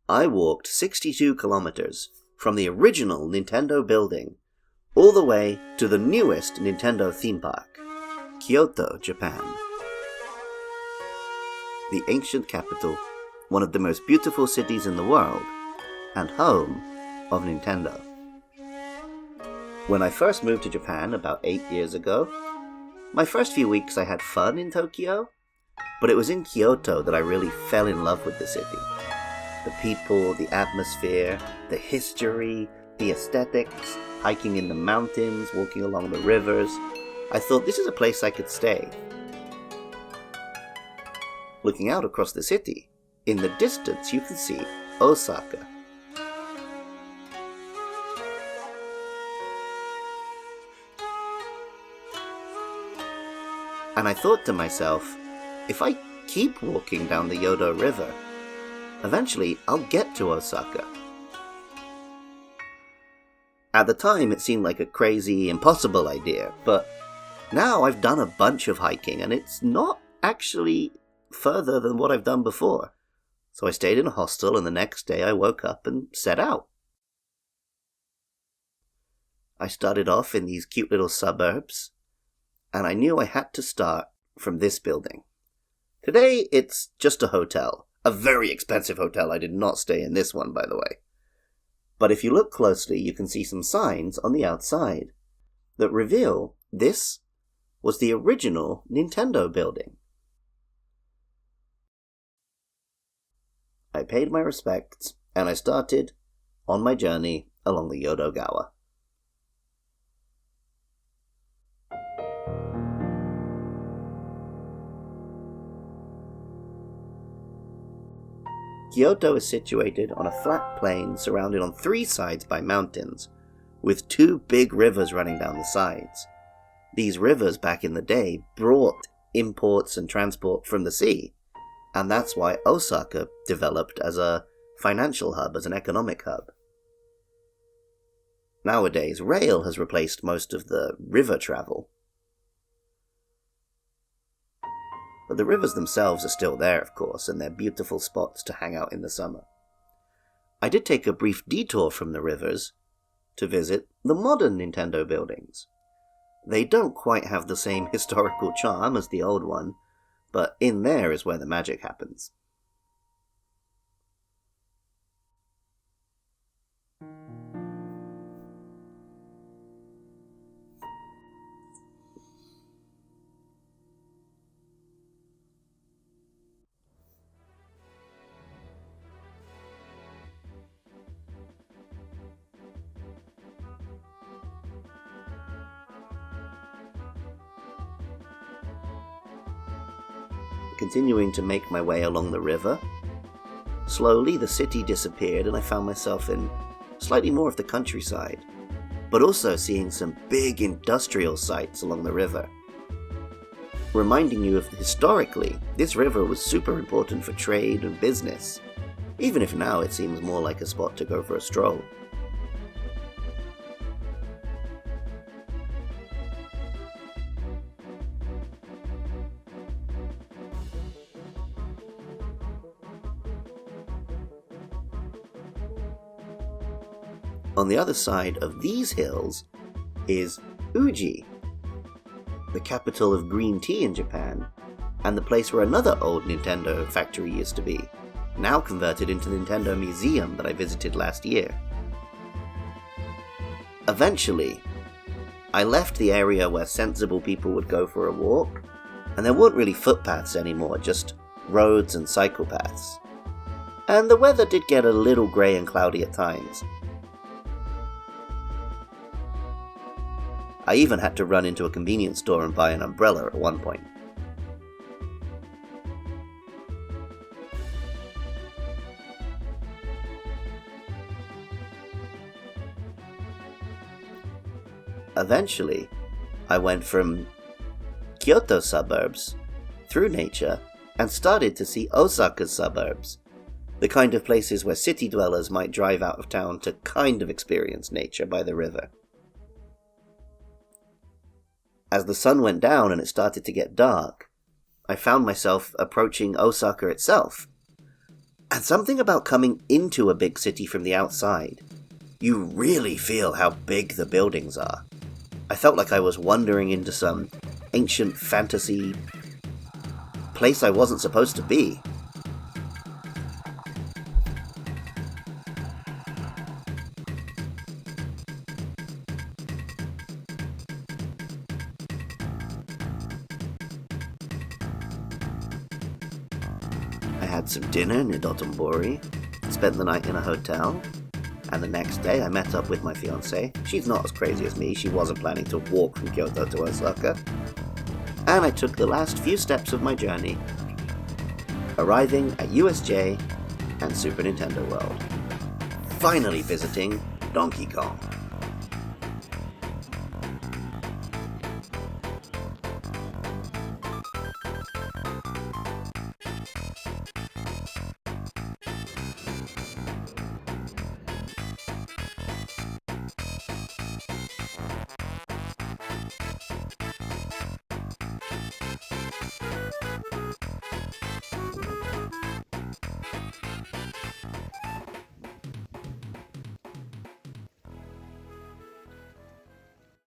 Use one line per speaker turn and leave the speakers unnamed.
I walked 62 kilometers from the original Nintendo building all the way to the newest Nintendo theme park, Kyoto, Japan. The ancient capital, one of the most beautiful cities in the world, and home of Nintendo. When I first moved to Japan about 8 years ago, my first few weeks I had fun in Tokyo, but it was in Kyoto that I really fell in love with the city. The people, the atmosphere, the history, the aesthetics, hiking in the mountains, walking along the rivers. I thought this is a place I could stay. Looking out across the city, in the distance you can see Osaka. And I thought to myself, if I keep walking down the Kyoto River, eventually I'll get to Osaka. At the time it seemed like a crazy, impossible idea, but now I've done a bunch of hiking and it's not actually further than what I've done before. So I stayed in a hostel and the next day I woke up and set out. I started off in these cute little suburbs, and I knew I had to start from this building. Today, it's just a hotel. A very expensive hotel. I did not stay in this one, by the way. But if you look closely, you can see some signs on the outside that reveal this was the original Nintendo building. I paid my respects, and I started on my journey along the Yodogawa. Kyoto is situated on a flat plain surrounded on 3 sides by mountains, with 2 big rivers running down the sides. These rivers back in the day brought imports and transport from the sea, and that's why Osaka developed as a financial hub, as an economic hub. Nowadays, rail has replaced most of the river travel. But the rivers themselves are still there, of course, and they're beautiful spots to hang out in the summer. I did take a brief detour from the rivers to visit the modern Nintendo buildings. They don't quite have the same historical charm as the old one, but in there is where the magic happens. Continuing to make my way along the river, slowly the city disappeared and I found myself in slightly more of the countryside, but also seeing some big industrial sites along the river. Reminding you of historically, this river was super important for trade and business, even if now it seems more like a spot to go for a stroll. On the other side of these hills is Uji, the capital of green tea in Japan, and the place where another old Nintendo factory used to be, now converted into the Nintendo Museum that I visited last year. Eventually, I left the area where sensible people would go for a walk, and there weren't really footpaths anymore, just roads and cycle paths. And the weather did get a little grey and cloudy at times. I even had to run into a convenience store and buy an umbrella at one point. Eventually, I went from Kyoto suburbs through nature and started to see Osaka's suburbs, the kind of places where city dwellers might drive out of town to kind of experience nature by the river. As the sun went down and it started to get dark, I found myself approaching Osaka itself. And something about coming into a big city from the outside. You really feel how big the buildings are. I felt like I was wandering into some ancient fantasy place I wasn't supposed to be. I had some dinner near Dotonbori, spent the night in a hotel, and the next day I met up with my fiancée. She's not as crazy as me, she wasn't planning to walk from Kyoto to Osaka. And I took the last few steps of my journey, arriving at USJ and Super Nintendo World. Finally visiting Donkey Kong.